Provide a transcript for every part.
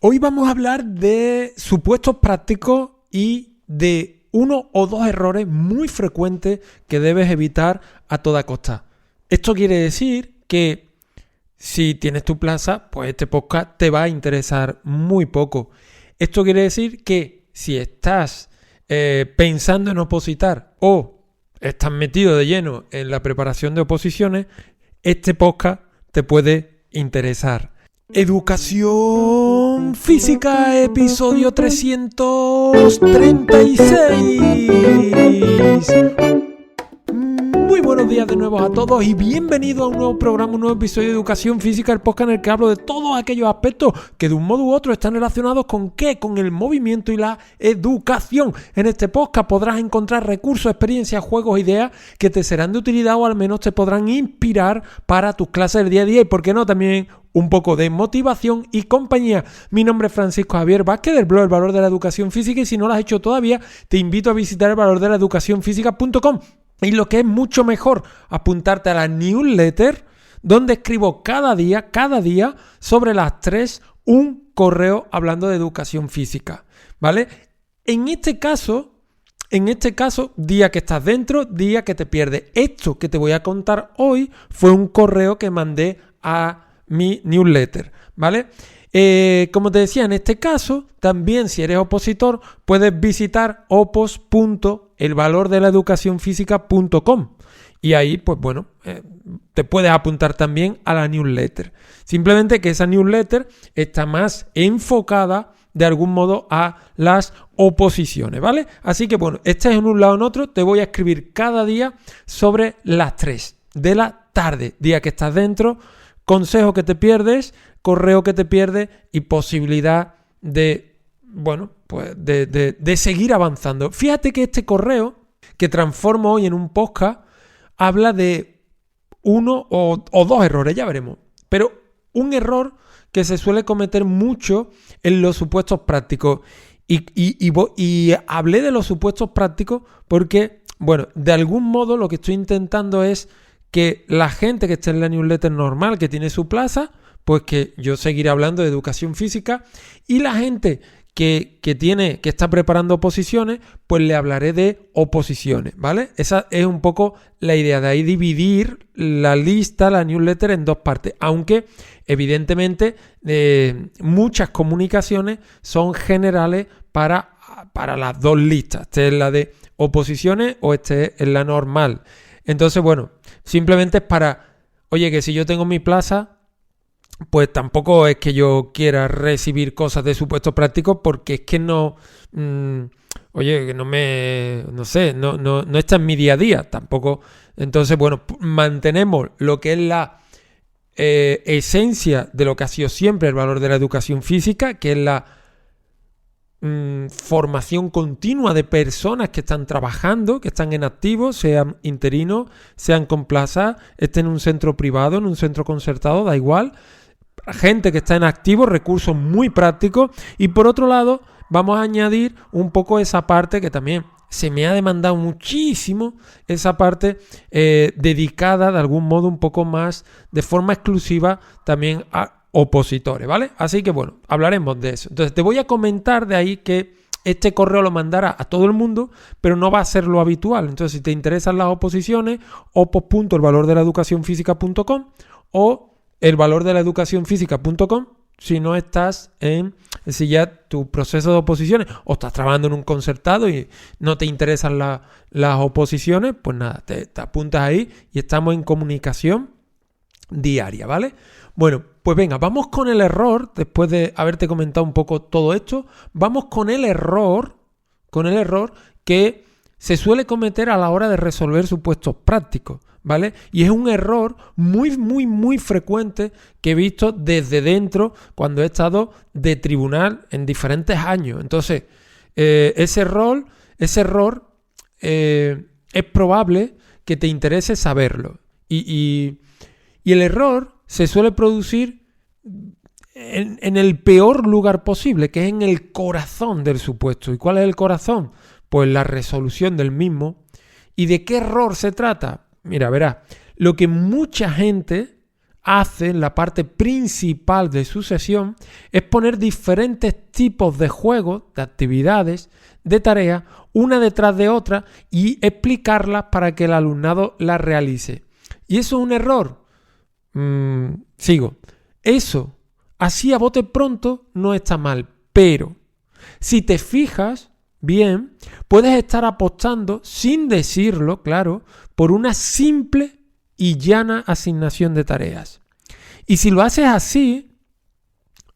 Hoy vamos a hablar de supuestos prácticos y de uno o dos errores muy frecuentes que debes evitar a toda costa. Esto quiere decir que si tienes tu plaza, pues este podcast te va a interesar muy poco. Esto quiere decir que si estás pensando en opositar o estás metido de lleno en la preparación de oposiciones, este podcast te puede interesar. Educación Física, episodio 336. Muy buenos días de nuevo a todos y bienvenidos a un nuevo programa, un nuevo episodio de Educación Física, el podcast en el que hablo de todos aquellos aspectos que de un modo u otro están relacionados ¿con qué? Con el movimiento y la educación. En este podcast podrás encontrar recursos, experiencias, juegos, ideas que te serán de utilidad o al menos te podrán inspirar para tus clases del día a día y, por qué no, también un poco de motivación y compañía. Mi nombre es Francisco Javier Vázquez del blog El Valor de la Educación Física y si no lo has hecho todavía, te invito a visitar elvalordelaeducacionfísica.com. Y lo que es mucho mejor, apuntarte a la newsletter donde escribo cada día sobre las 3 un correo hablando de educación física, ¿vale? En este caso, día que estás dentro, día que te pierdes. Esto que te voy a contar hoy fue un correo que mandé a mi newsletter, ¿vale? Como te decía, en este caso, también si eres opositor, puedes visitar opos.elvalordelaeducacionfísica.com y ahí, pues bueno, te puedes apuntar también a la newsletter. Simplemente que esa newsletter está más enfocada de algún modo a las oposiciones, ¿vale? Así que bueno, estés en un lado o en otro, te voy a escribir cada día sobre las 3 de la tarde, día que estás dentro, consejo que te pierdes, correo que te pierdes y posibilidad de, bueno, pues de seguir avanzando. Fíjate que este correo que transformo hoy en un podcast habla de uno o dos errores, ya veremos. Pero un error que se suele cometer mucho en los supuestos prácticos. Y hablé de los supuestos prácticos porque, bueno, de algún modo lo que estoy intentando es que la gente que esté en la newsletter normal, que tiene su plaza, pues que yo seguiré hablando de educación física, y la gente que está preparando oposiciones, pues le hablaré de oposiciones, ¿vale? Esa es un poco la idea, de ahí dividir la lista, la newsletter en dos partes, aunque evidentemente muchas comunicaciones son generales para las dos listas. Esta es la de oposiciones o esta es la normal. Entonces, bueno, simplemente es para, oye, que si yo tengo mi plaza, pues tampoco es que yo quiera recibir cosas de supuestos prácticos porque es que no, que no está en mi día a día tampoco. Entonces, bueno, mantenemos lo que es la esencia de lo que ha sido siempre el valor de la educación física, que es la formación continua de personas que están trabajando, que están en activo, sean interinos, sean con plaza, estén en un centro privado, en un centro concertado, da igual. Gente que está en activo, recursos muy prácticos. Y por otro lado, vamos a añadir un poco esa parte que también se me ha demandado muchísimo, esa parte dedicada de algún modo un poco más de forma exclusiva también a opositores, ¿vale? Así que bueno, hablaremos de eso. Entonces te voy a comentar de ahí que este correo lo mandará a todo el mundo, pero no va a ser lo habitual. Entonces si te interesan las oposiciones, opos.elvalordelaeducacionfísica.com o elvalordelaeducacionfísica.com si ya tu proceso de oposiciones o estás trabajando en un concertado y no te interesan las oposiciones, pues nada, te apuntas ahí y estamos en comunicación diaria, ¿vale? Bueno, pues venga, vamos con el error, después de haberte comentado un poco todo esto, vamos con el error que se suele cometer a la hora de resolver supuestos prácticos, ¿vale? Y es un error muy, muy, muy frecuente que he visto desde dentro cuando he estado de tribunal en diferentes años. Entonces, ese error es probable que te interese saberlo. Y el error se suele producir en el peor lugar posible, que es en el corazón del supuesto. ¿Y cuál es el corazón? Pues la resolución del mismo. ¿Y de qué error se trata? Mira, verás, lo que mucha gente hace en la parte principal de su sesión es poner diferentes tipos de juegos, de actividades, de tareas, una detrás de otra y explicarlas para que el alumnado las realice. ¿Y eso es un error? Sigo. Eso, así a bote pronto, no está mal, pero si te fijas bien, puedes estar apostando, sin decirlo, claro, por una simple y llana asignación de tareas. Y si lo haces así,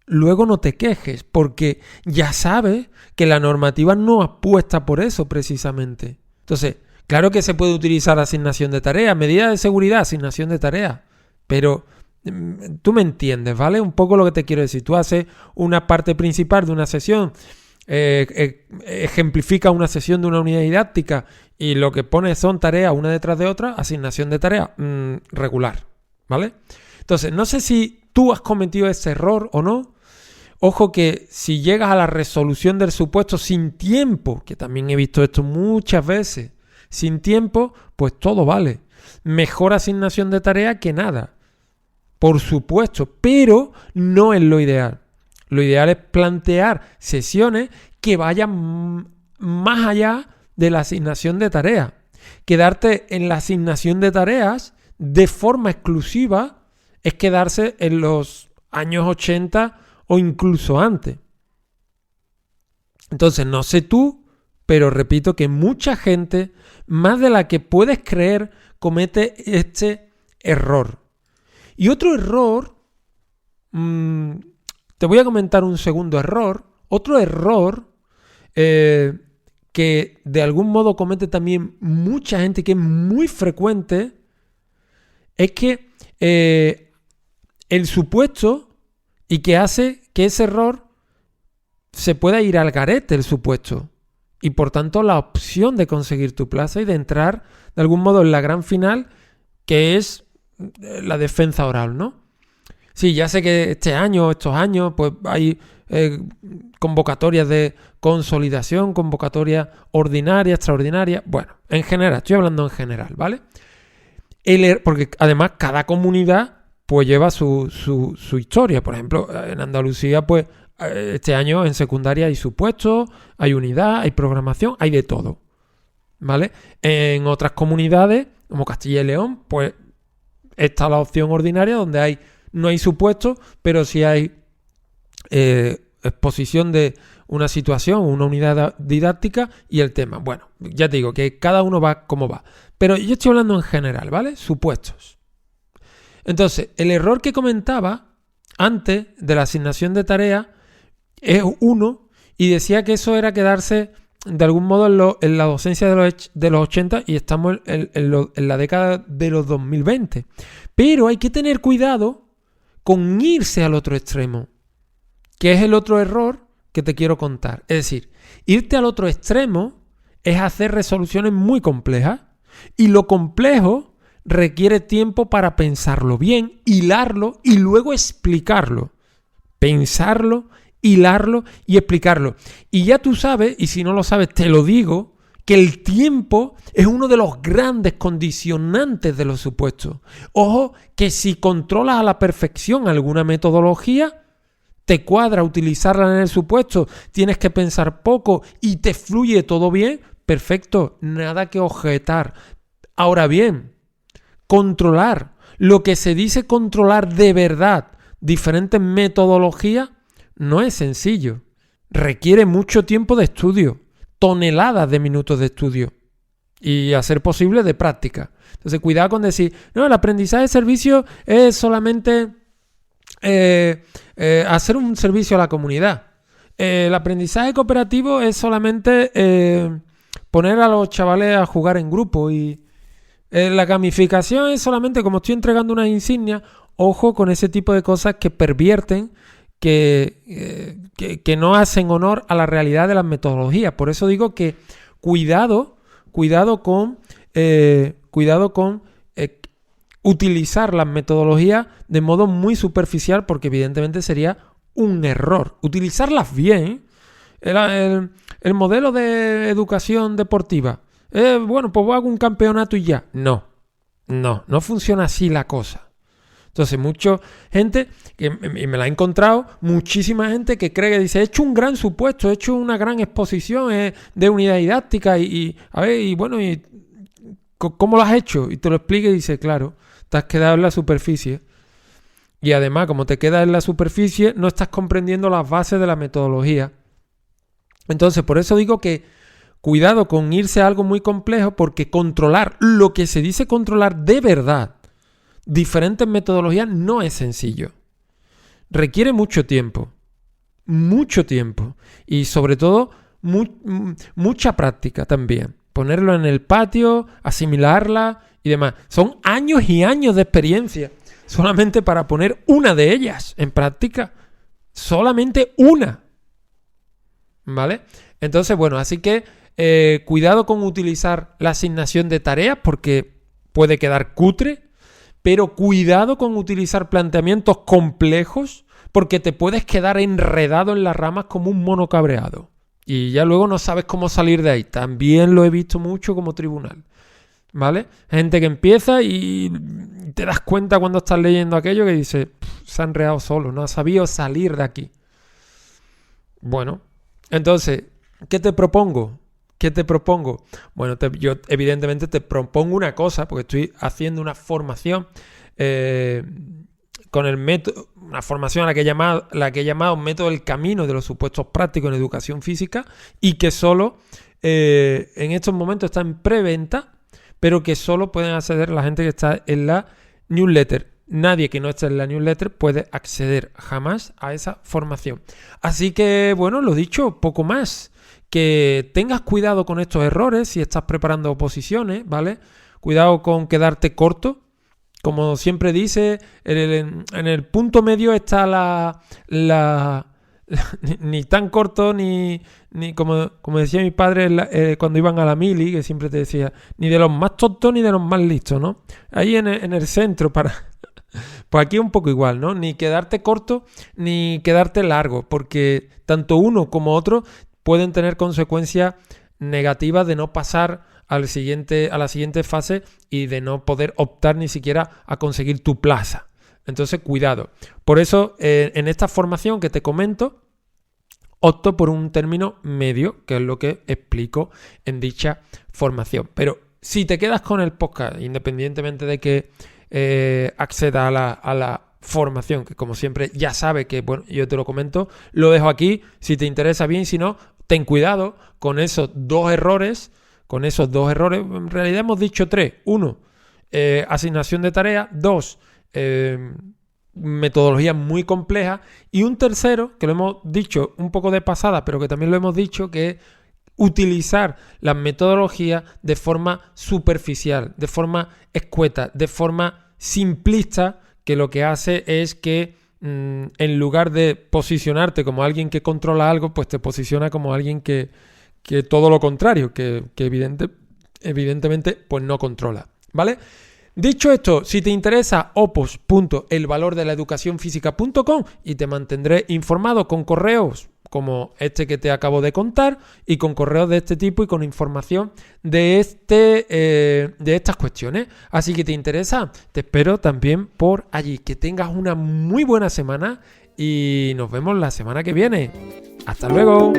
luego no te quejes, porque ya sabes que la normativa no apuesta por eso precisamente. Entonces, claro que se puede utilizar asignación de tareas, medida de seguridad, asignación de tareas, pero tú me entiendes, ¿vale? Un poco lo que te quiero decir. Tú haces una parte principal de una sesión, ejemplifica una sesión de una unidad didáctica y lo que pones son tareas una detrás de otra, asignación de tareas regular, ¿vale? Entonces, no sé si tú has cometido ese error o no. Ojo que si llegas a la resolución del supuesto sin tiempo, que también he visto esto muchas veces, sin tiempo, pues todo vale. Mejor asignación de tarea que nada, por supuesto, pero no es lo ideal. Lo ideal es plantear sesiones que vayan más allá de la asignación de tareas. Quedarte en la asignación de tareas de forma exclusiva es quedarse en los años 80 o incluso antes. Entonces, no sé tú, pero repito que mucha gente, más de la que puedes creer, comete este error. Y otro error, te voy a comentar un segundo error. Otro error que de algún modo comete también mucha gente, que es muy frecuente, es que el supuesto y que hace que ese error se pueda ir al garete el supuesto. Y por tanto la opción de conseguir tu plaza y de entrar de algún modo en la gran final, que es la defensa oral, ¿no? Sí, ya sé que estos años, pues hay convocatorias de consolidación, convocatorias ordinarias, extraordinarias. Bueno, en general, estoy hablando en general, ¿vale? Porque además cada comunidad pues lleva su historia. Por ejemplo, en Andalucía, pues este año en secundaria hay supuestos, hay unidad, hay programación, hay de todo, ¿vale? En otras comunidades, como Castilla y León, pues está la opción ordinaria donde no hay supuestos, pero sí hay exposición de una situación, una unidad didáctica y el tema. Bueno, ya te digo que cada uno va como va. Pero yo estoy hablando en general, ¿vale? Supuestos. Entonces, el error que comentaba antes de la asignación de tareas es uno, y decía que eso era quedarse de algún modo en la docencia de los 80 y estamos en la década de los 2020. Pero hay que tener cuidado con irse al otro extremo, que es el otro error que te quiero contar. Es decir, irte al otro extremo es hacer resoluciones muy complejas, y lo complejo requiere tiempo para pensarlo bien, hilarlo y luego explicarlo. Pensarlo, hilarlo y explicarlo. Y ya tú sabes, y si no lo sabes te lo digo, que el tiempo es uno de los grandes condicionantes de los supuestos. Ojo, que si controlas a la perfección alguna metodología, te cuadra utilizarla en el supuesto, tienes que pensar poco y te fluye todo bien, perfecto, nada que objetar. Ahora bien, controlar, lo que se dice controlar de verdad, diferentes metodologías, no es sencillo. Requiere mucho tiempo de estudio, toneladas de minutos de estudio y, a ser posible, de práctica. Entonces, cuidado con decir, no, el aprendizaje de servicio es solamente hacer un servicio a la comunidad. El aprendizaje cooperativo es solamente poner a los chavales a jugar en grupo, y la gamificación es solamente, como estoy entregando unas insignias. Ojo con ese tipo de cosas que pervierten, que no hacen honor a la realidad de las metodologías. Por eso digo que cuidado con utilizar las metodologías de modo muy superficial, porque evidentemente sería un error. Utilizarlas bien. El modelo de educación deportiva. Bueno, pues hago un campeonato y ya. No funciona así la cosa. Entonces, mucha gente, y me la he encontrado, muchísima gente que cree que dice, he hecho un gran supuesto, he hecho una gran exposición de unidad didáctica a ver, y bueno, y ¿cómo lo has hecho? Y te lo explica y dice, claro, te has quedado en la superficie. Y además, como te quedas en la superficie, no estás comprendiendo las bases de la metodología. Entonces, por eso digo que cuidado con irse a algo muy complejo, porque controlar lo que se dice controlar de verdad, diferentes metodologías, no es sencillo. Requiere mucho tiempo y sobre todo mucha práctica también. Ponerlo en el patio, asimilarla y demás. Son años y años de experiencia solamente para poner una de ellas en práctica. Solamente una. ¿Vale? Entonces, bueno, así que cuidado con utilizar la asignación de tareas porque puede quedar cutre, pero cuidado con utilizar planteamientos complejos porque te puedes quedar enredado en las ramas como un mono cabreado y ya luego no sabes cómo salir de ahí. También lo he visto mucho como tribunal, ¿vale? Gente que empieza y te das cuenta cuando estás leyendo aquello que dice, se ha enredado solo, no ha sabido salir de aquí. Bueno, entonces, ¿qué te propongo? Bueno, yo evidentemente te propongo una cosa, porque estoy haciendo una formación con el método, una formación a la que he llamado método del camino de los supuestos prácticos en educación física y que solo en estos momentos está en preventa, pero que solo pueden acceder la gente que está en la newsletter. Nadie que no esté en la newsletter puede acceder jamás a esa formación. Así que, bueno, lo dicho, poco más. Que tengas cuidado con estos errores si estás preparando oposiciones, ¿vale? Cuidado con quedarte corto. Como siempre dice, en el punto medio está ni tan corto ni como decía mi padre cuando iban a la mili, que siempre te decía, ni de los más tontos ni de los más listos, ¿no? Ahí en el centro para... Pues aquí un poco igual, ¿no? Ni quedarte corto ni quedarte largo, porque tanto uno como otro pueden tener consecuencias negativas de no pasar a la siguiente fase y de no poder optar ni siquiera a conseguir tu plaza. Entonces, cuidado. Por eso, en esta formación que te comento, opto por un término medio, que es lo que explico en dicha formación. Pero si te quedas con el podcast, independientemente de que acceda a la formación, que como siempre ya sabes que, bueno, yo te lo comento, lo dejo aquí, si te interesa bien, si no, ten cuidado con esos dos errores, en realidad hemos dicho 3, 1, asignación de tareas, 2, metodología muy compleja y un tercero, que lo hemos dicho un poco de pasada, pero que también lo hemos dicho, que es utilizar las metodologías de forma superficial, de forma escueta, de forma simplista, que lo que hace es que en lugar de posicionarte como alguien que controla algo, pues te posiciona como alguien que todo lo contrario, que evidentemente pues no controla, ¿vale? Dicho esto, si te interesa opos.elvalordelaeducacionfísica.com y te mantendré informado con correos como este que te acabo de contar y con correos de este tipo y con información de estas cuestiones. Así que te interesa, te espero también por allí. Que tengas una muy buena semana y nos vemos la semana que viene. ¡Hasta luego!